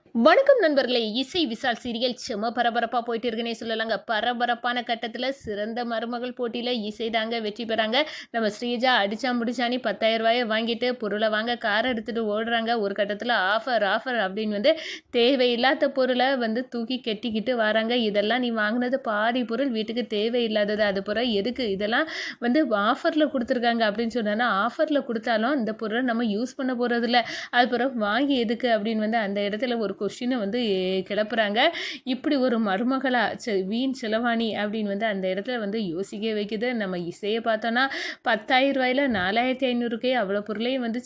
வணக்கம் நண்பர்களே. இசை விசால் சீரியல் செம பரபரப்பாக போயிட்டு இருக்குன்னே சொல்லலாங்க. பரபரப்பான கட்டத்தில் சிறந்த மருமகள் போட்டியில் இசை தாங்க வெற்றி பெறாங்க. நம்ம ஸ்ரீஜா அடிச்சா முடிச்சானி 10,000 ரூபாயை வாங்கிட்டு பொருளை வாங்க காரை எடுத்துகிட்டு ஓடுறாங்க. ஒரு கட்டத்தில் ஆஃபர் அப்படின்னு தேவையில்லாத பொருளை தூக்கி கெட்டிக்கிட்டு வராங்க. இதெல்லாம் நீ வாங்கினது பாதி பொருள் வீட்டுக்கு தேவையில்லாதது, அது பிற எதுக்கு இதெல்லாம் ஆஃபரில் கொடுத்துருக்காங்க அப்படின்னு சொன்னா, ஆஃபரில் கொடுத்தாலும் இந்த பொருளை நம்ம யூஸ் பண்ண போகிறதில்ல, அது பிறகு வாங்கி எதுக்கு அப்படின்னு அந்த இடத்துல ஒரு கொஸ்டினை கிளப்புறாங்க. இப்படி ஒரு மருமகளா வீண் செலவாணி அப்படின்னு அந்த இடத்துல யோசிக்க வைக்குது. நம்ம இசையை பார்த்தோன்னா 10,000 ரூபாயில் 4,500க்கே அவ்வளோ பொருளையும்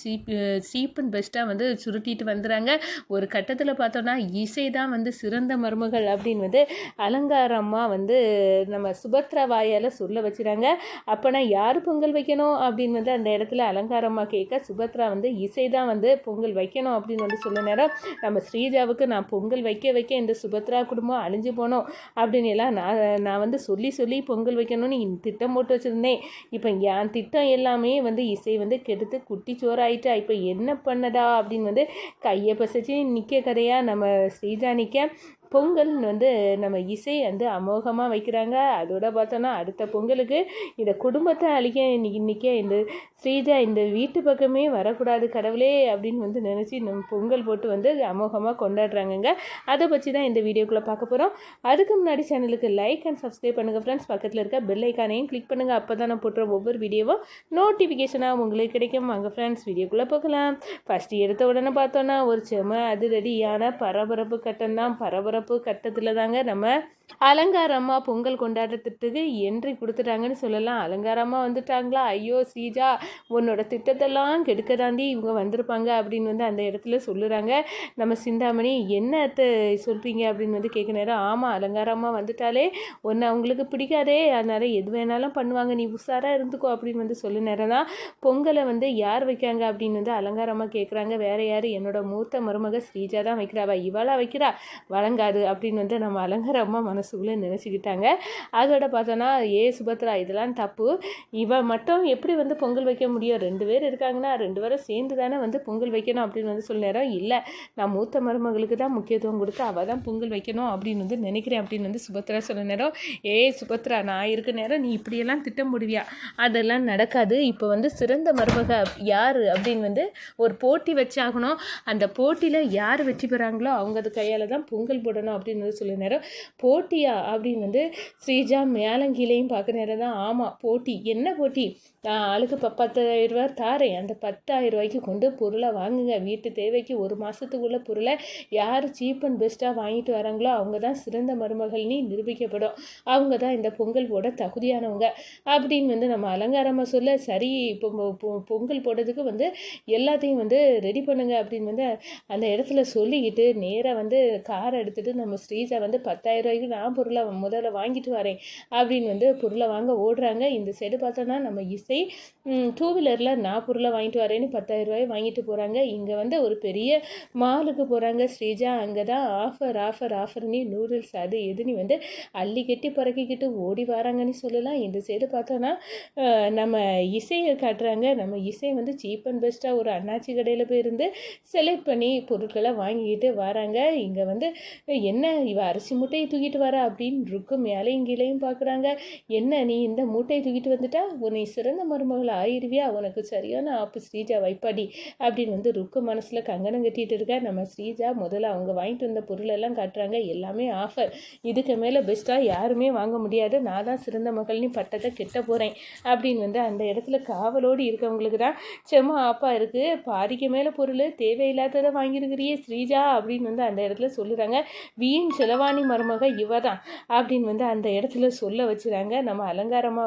சீப் அண்ட் பெஸ்ட்டாக சுருட்டிட்டு வந்துடுறாங்க. ஒரு கட்டத்தில் பார்த்தோன்னா இசை தான் சிறந்த மருமகள் அப்படின்னு அலங்காரம்மா நம்ம சுபத்ரா வாயால் சொல்ல வச்சுறாங்க. அப்போனா யார் பொங்கல் வைக்கணும் அப்படின்னு அந்த இடத்துல அலங்காரம்மா கேட்க, சுபத்ரா இசை தான் பொங்கல் வைக்கணும் அப்படின்னு சொல்ல நேரம், நம்ம ஸ்ரீஜாவுக்கு நான் பொங்கல் வைக்க இந்த சுபத்ரா குடும்பம் அழிஞ்சு போனோம் அப்படின்னு எல்லாம் நான் சொல்லி பொங்கல் வைக்கணும்னு திட்டம் போட்டு வச்சுருந்தேன். இப்போ என் திட்டம் எல்லாமே இசை கெடுத்து குட்டி சோறாயிட்டா, இப்போ என்ன பண்ணடா அப்படின்னு கையை பசைச்சு நிற்க கதையாக நம்ம ஸ்ரீஜா நிற்க, பொங்கல் நம்ம இசை அமோகமாக வைக்கிறாங்க. அதோட பார்த்தோன்னா அடுத்த பொங்கலுக்கு இந்த குடும்பத்தை அழிக்க இன்னைக்கு இந்த ஸ்ரீஜா இந்த வீட்டு பக்கமே வரக்கூடாது கடவுளே அப்படின்னு நினச்சி நம்ம பொங்கல் போட்டு அமோகமாக கொண்டாடுறாங்கங்க. அதை பற்றி தான் இந்த வீடியோக்குள்ளே பார்க்க போகிறோம். அதுக்கு முன்னாடி சேனலுக்கு லைக் அண்ட் சப்ஸ்கிரைப் பண்ணுங்கள் ஃப்ரெண்ட்ஸ். பக்கத்தில் இருக்க பெல் ஐக்கானையும் கிளிக் பண்ணுங்கள். அப்போ தான் நான் போட்டுற ஒவ்வொரு வீடியோவும் நோட்டிஃபிகேஷனாக உங்களுக்கு கிடைக்கும். வாங்க ஃப்ரெண்ட்ஸ் வீடியோக்குள்ளே பார்க்கலாம். ஃபஸ்ட்டு எடுத்த உடனே பார்த்தோன்னா ஒரு செம அதிரடியான பரபரப்பு கட்டம் தான். பரபரப்பு கட்டத்தில் தாங்க நம்ம அலங்காரம்மா பொங்கல் கொண்டாடுறதுக்கு என்ட்ரி கொடுத்துட்டாங்கன்னு சொல்லலாம். அலங்காரம்மா வந்துட்டாங்களா, ஐயோ ஸ்ரீஜா உன்னோட திட்டத்தெல்லாம் கெடுக்க தாண்டி இவங்க வந்திருப்பாங்க அப்படின்னு அந்த இடத்துல சொல்லுறாங்க. நம்ம சிந்தாமணி என்ன சொல்கிறீங்க அப்படின்னு கேட்க நேரம், ஆமாம் அலங்காரம்மா வந்துட்டாலே ஒன்று அவங்களுக்கு பிடிக்காதே, அதனால் எது வேணாலும் பண்ணுவாங்க, நீ உஷாராக இருந்துக்கோ அப்படின்னு சொல்ல நேரம் தான் பொங்கலை யார் வைக்காங்க அப்படின்னு அலங்காரம்மா கேட்குறாங்க. வேறு யார், என்னோட மூத்த மருமக ஸ்ரீஜா தான் வைக்கிறாவா, இவாளா வைக்கிறா, வழங்காது அப்படின்னு நம்ம அலங்காரம்மா மனசுக்குள்ளே நினச்சிக்கிட்டாங்க. அதோட பார்த்தோன்னா சுபத்ரா இதெல்லாம் தப்பு, இவன் மட்டும் எப்படி பொங்கல் வைக்க முடியும், 2 பேர் இருக்காங்கன்னா 2 பேரும் சேர்ந்து தானே பொங்கல் வைக்கணும் அப்படின்னு சொல்ல நேரம், இல்லை நான் மூத்த மருமகளுக்கு தான் முக்கியத்துவம் கொடுத்து அவள் தான் பொங்கல் வைக்கணும் அப்படின்னு நினைக்கிறேன் அப்படின்னு சுபத்ரா சொல்ல நேரம், சுபத்ரா நான் இருக்க நேரம் நீ இப்படியெல்லாம் திட்டம் முடிவியா, அதெல்லாம் நடக்காது. இப்போ சிறந்த மருமக யார் அப்படின்னு ஒரு போட்டி வச்சாகணும். அந்த போட்டியில் யார் வெற்றி பெறாங்களோ அவங்க அது கையால் தான் பொங்கல் போடணும் அப்படின்னு சொல்ல நேரம், போட்டியா அப்படின்னு ஸ்ரீஜா மேலங்கீழையும் பார்க்க நேரம் தான், ஆமாம் போட்டி, என்ன போட்டி, நான் ஆளுக்கு 10,000 ரூபா தாரேன், அந்த 10,000 ரூபாய்க்கு கொண்டு பொருளை வாங்குங்க, வீட்டு தேவைக்கு ஒரு மாதத்துக்குள்ள பொருளை யார் சீப் அண்ட் பெஸ்ட்டாக வாங்கிட்டு வராங்களோ அவங்க தான் சிறந்த மருமகள்னு நிரூபிக்கப்படும், அவங்க தான் இந்த பொங்கல் போட தகுதியானவங்க அப்படின்னு நம்ம அலங்காரமாக சொல்ல, சரி இப்போ பொங்கல் போடுறதுக்கு எல்லாத்தையும் ரெடி பண்ணுங்க அப்படின்னு அந்த இடத்துல சொல்லிக்கிட்டு நேராக காரை எடுத்துகிட்டு நம்ம ஸ்ரீஜா 10,000 ரூபாய்க்கு நான் பொருளை முதல்ல வாங்கிட்டு வரேன் அப்படின்னு பொருளை வாங்க ஓடுறாங்க. இந்த சைடு பார்த்தோன்னா நம்ம இசை 2 வீலரில் நான் பொருளை வாங்கிட்டு வரேன்னு 10,000 ரூபாய் வாங்கிட்டு போகிறாங்க. இங்கே ஒரு பெரிய மாலுக்கு போகிறாங்க ஸ்ரீஜா. அங்கே தான் ஆஃபர்னு நூடுல்ஸ் அது எதுன்னு அள்ளி கட்டி பறக்கிக்கிட்டு ஓடி வராங்கன்னு சொல்லலாம். இந்த சைடு பார்த்தோன்னா நம்ம இசையை காட்டுறாங்க. நம்ம இசை சீப் அண்ட் பெஸ்ட்டாக ஒரு அண்ணாச்சி கடையில் போயிருந்து செலக்ட் பண்ணி பொருட்களை வாங்கிக்கிட்டு வராங்க. இங்கே என்ன இவ அரிசி மூட்டையை தூக்கிட்டு வர அப்படின்னு இருக்கும் மேலையும் கீழையும் பார்க்குறாங்க. என்ன நீ இந்த மூட்டையை தூக்கிட்டு வந்துட்டா உன்னை சிறந்த மருமகள் ஆயிருவியா, உனக்கு சரியான ஆப்பு ஸ்ரீஜா வைப்பாடி அப்படின்னு ருக்கு மனசில் கங்கணம் கட்டிகிட்டு இருக்கா. நம்ம ஸ்ரீஜா முதல்ல அவங்க வாங்கிட்டு வந்த பொருளெல்லாம் காட்டுறாங்க. எல்லாமே ஆஃபர், இதுக்கு மேலே பெஸ்ட்டாக யாருமே வாங்க முடியாது, நான் தான் சிறந்த மகள்னு பட்டத்தை கெட்ட போகிறேன் அப்படின்னு அந்த இடத்துல காவலோடு இருக்கவங்களுக்கு தான் செம்ம ஆப்பா இருக்குது. பாதிக்கு மேலே பொருள் தேவையில்லாததை வாங்கியிருக்கிறியே ஸ்ரீஜா அப்படின்னு அந்த இடத்துல சொல்லுறாங்க. வீண் செலவாணி மருமக இவ தான் அப்படின்னு அந்த இடத்துல சொல்ல வச்சுறாங்க. நம்ம அலங்காரமாக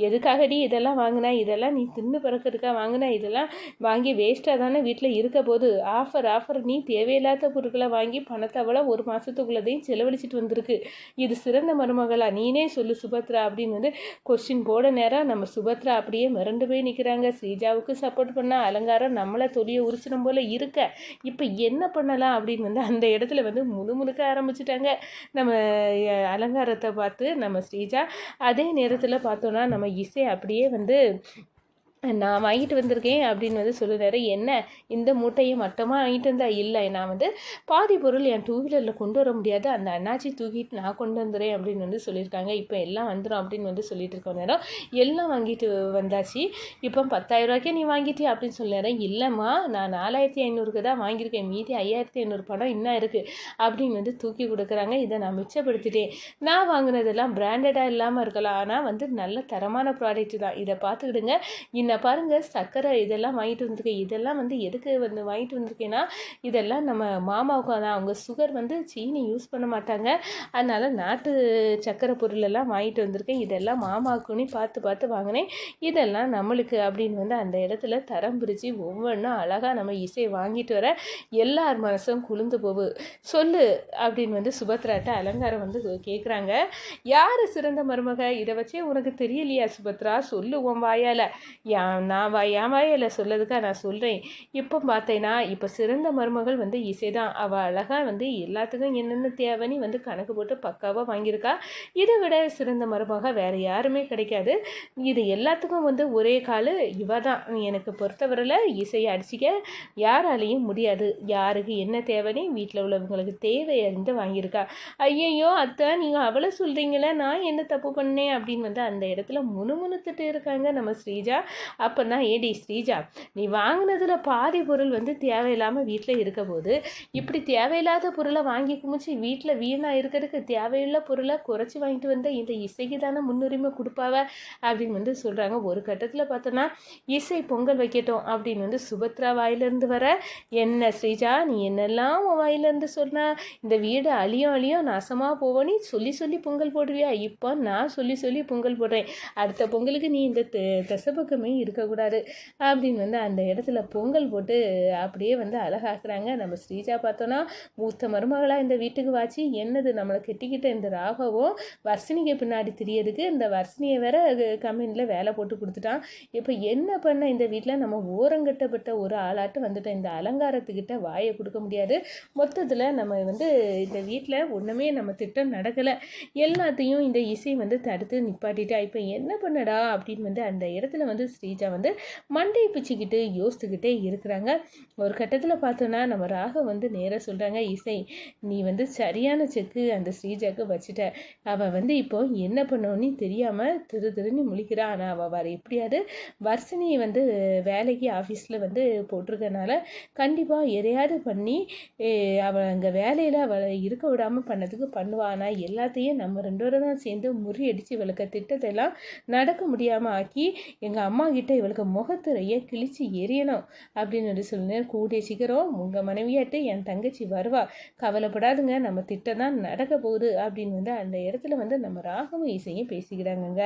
எதுக்காகடி இதெல்லாம் வாங்கினா, இதெல்லாம் நீ தின்னு பிறக்கிறதுக்காக வாங்கினா, இதெல்லாம் வாங்கி வேஸ்ட்டாக தானே வீட்டில் இருக்க போது, ஆஃபர் நீ தேவையில்லாத பொருட்களை வாங்கி பணத்தை அவ்வளோ ஒரு மாதத்துக்குள்ளதையும் செலவழிச்சிட்டு வந்திருக்கு, இது சிறந்த மருமகளா, நீனே சொல்லு சுபத்ரா அப்படின்னு கொஸ்டின் போட நேரம் நம்ம சுபத்ரா அப்படியே மிரண்டு போய் நிற்கிறாங்க. ஸ்ரீஜாவுக்கு சப்போர்ட் பண்ண அலங்காரம் நம்மளை தொலியை உரிச்சிடும் போல் இருக்க, இப்போ என்ன பண்ணலாம் அப்படின்னு அந்த இடத்துல முணுமுணுக்க ஆரம்பிச்சிட்டாங்க நம்ம அலங்காரத்தை பார்த்து நம்ம ஸ்ரீஜா. அதே நேரத்தில் பார்த்தோன்னா நம்ம இசை அப்படியே நான் வாங்கிட்டு வந்திருக்கேன் அப்படின்னு வந்து சொல்லுறாரு. என்ன இந்த மூட்டையை மட்டமாக வாங்கிட்டு வந்தா? இல்லை, நான் வந்து பாதி பொருள் என் டூ வீலரில் கொண்டு வர முடியாது, அந்த அண்ணாச்சி தூக்கிட்டு நான் கொண்டு வந்துடுறேன் அப்படின்னு வந்து சொல்லியிருக்காங்க. இப்போ எல்லாம் வந்துடும் அப்படின்னு வந்து சொல்லிட்டு இருக்க நேரம் எல்லாம் வாங்கிட்டு வந்தாச்சு. இப்போ 10,000 ரூபாய்க்கே நீ வாங்கிட்டியா அப்படின்னு சொல்லிடுறேன். இல்லைம்மா, நான் 4,500க்கு தான் வாங்கியிருக்கேன், மீதி 5,500 பணம் இன்னும் இருக்குது அப்படின்னு வந்து தூக்கி கொடுக்குறாங்க. இதை நான் மிச்சப்படுத்திட்டேன். நான் வாங்கினதெல்லாம் பிராண்டடாக இல்லாமல் இருக்கலாம், ஆனால் வந்து நல்ல தரமான ப்ராடக்ட் தான், இதை பார்த்துக்கிடுங்க. இன்னும் பாருங்கள், சர்க்கரை இதெல்லாம் வாங்கிட்டு வந்திருக்கேன். இதெல்லாம் வந்து எதுக்கு வந்து வாங்கிட்டு வந்திருக்கேன்னா, இதெல்லாம் நம்ம மாமாவுக்கு தான், அவங்க சுகர் வந்து சீனி யூஸ் பண்ண மாட்டாங்க, அதனால் நாட்டு சர்க்கரை பொருளெல்லாம் வாங்கிட்டு வந்திருக்கேன். இதெல்லாம் மாமாவுக்குன்னு பார்த்து பார்த்து வாங்கினேன், இதெல்லாம் நம்மளுக்கு அப்படின்னு வந்து அந்த இடத்துல தரம் பிரித்து ஒவ்வொன்றும் அழகாக நம்ம இசையை வாங்கிட்டு வர எல்லார் மனசும் குளிர்ந்து போகு. சொல்லு அப்படின்னு வந்து சுபத்ராட்ட அலங்காரம் வந்து கேட்குறாங்க. யார் சிறந்த மருமக? இதை வச்சே உனக்கு தெரியலையா சுபத்ரா? சொல்லு உன் வாயால். என் வாயில் சொல்லதுக்காக நான் சொல்கிறேன். இப்போ பார்த்தேன்னா, இப்போ சிறந்த மருமகள் வந்து இசை தான். அவள் அழகாக வந்து எல்லாத்துக்கும் என்னென்ன தேவைன்னு வந்து கணக்கு போட்டு பக்காவாக வாங்கியிருக்கா. இதை விட சிறந்த மருமக வேறு யாருமே கிடைக்காது. இது எல்லாத்துக்கும் வந்து ஒரே கால் இவ தான். எனக்கு பொறுத்தவரையில் இசையை அடிச்சிக்க யாராலையும் முடியாது. யாருக்கு என்ன தேவைன்னு வீட்டில் உள்ளவங்களுக்கு தேவையிருந்து வாங்கியிருக்கா. ஐயையோ அத்தை, நீங்கள் அவளை சொல்கிறீங்களே, நான் என்ன தப்பு பண்ணேன் அப்படின்னு வந்து அந்த இடத்துல முணுமுணுத்துட்டு இருக்காங்க நம்ம ஸ்ரீஜா. அப்போனா ஏடி ஸ்ரீஜா, நீ வாங்கினதில் பாதி பொருள் வந்து தேவையில்லாமல் வீட்டில் இருக்க போது, இப்படி தேவையில்லாத பொருளை வாங்கி குமிச்சு வீட்டில் வீணாக இருக்கிறதுக்கு தேவையில்ல பொருளை குறைச்சி வாங்கிட்டு வந்த இந்த இசைக்கு தானே முன்னுரிமை கொடுப்பாவ அப்படின்னு வந்து சொல்கிறாங்க. ஒரு கட்டத்தில் பார்த்தோன்னா இசை பொங்கல் வைக்கட்டும் அப்படின்னு வந்து சுபத்ரா வாயிலிருந்து வர, என்ன ஸ்ரீஜா நீ என்னெல்லாம் உன் வாயிலிருந்து சொன்னா, இந்த வீடு அழியும் நாசமாக போவோன்னு சொல்லி சொல்லி பொங்கல் போடுவியா? இப்போ நான் சொல்லி சொல்லி பொங்கல் போடுறேன், அடுத்த பொங்கலுக்கு நீ இந்த தசபக்கமே இருக்கக்கூடாது அப்படின்னு வந்து அந்த இடத்துல பொங்கல் போட்டு அப்படியே வந்து அழகாக்குறாங்க. நம்ம ஸ்ரீஜா பார்த்தோன்னா மூத்த மருமகளாக இந்த வீட்டுக்கு வாச்சு என்னது நம்மளை கெட்டிக்கிட்ட இந்த ராகவும் வர்ஷினிக்கு பின்னாடி தெரியறதுக்கு இந்த வர்ஷினியை வேற கம்பெனியில் வேலை போட்டு கொடுத்துட்டான். இப்போ என்ன பண்ண இந்த வீட்டில் நம்ம ஓரங்கட்டப்பட்ட ஒரு ஆளாட்டு வந்துட்டோம். இந்த அலங்காரத்துக்கிட்ட வாயை கொடுக்க முடியாது. மொத்தத்தில் நம்ம வந்து இந்த வீட்டில் ஒன்றுமே நம்ம திட்டம் நடக்கலை, எல்லாத்தையும் இந்த இசை வந்து தடுத்து நிப்பாட்டிட்டா. இப்போ என்ன பண்ணடா அப்படின்னு வந்து அந்த இடத்துல வந்து ஸ்ரீஜா வந்து மண்டை பிச்சுக்கிட்டு யோசித்துக்கிட்டே இருக்கிறாங்க. ஒரு கட்டத்தில் பார்த்தோன்னா நம்ம ராக வந்து நேராக சொல்கிறாங்க, இசை நீ வந்து சரியான செக்கு அந்த ஸ்ரீஜாவுக்கு வச்சுட்ட. அவள் வந்து இப்போ என்ன பண்ணோன்னு தெரியாமல் திருன்னு முழிக்கிறா. ஆனால் அவள் வர எப்படியாவது வர்ஷினியை வந்து வேலைக்கு ஆஃபீஸில் வந்து போட்டிருக்கனால கண்டிப்பாக எதையாவது பண்ணி அவள் அங்கே வேலையில் அவளை இருக்க விடாமல் பண்ணதுக்கு பண்ணுவாள். ஆனால் எல்லாத்தையும் நம்ம 2 பேரும் தான் சேர்ந்து முறியடித்து இவளுக்கு திட்டத்தெல்லாம் நடக்க முடியாமல் ஆக்கி எங்கள் அம்மா கிட்ட இவளுக்கு முகத்துறையை கிழிச்சு எரியணும் அப்படின்னு சொல்லுனேன். கூடிய சீக்கிரம் உங்கள் மனைவியாட்டு என் தங்கச்சி வருவா, கவலைப்படாதுங்க, நம்ம திட்டம் தான் நடக்க போகுது அப்படின்னு வந்து அந்த இடத்துல வந்து நம்ம ராகவும் இசையும் பேசிக்கிறாங்கங்க.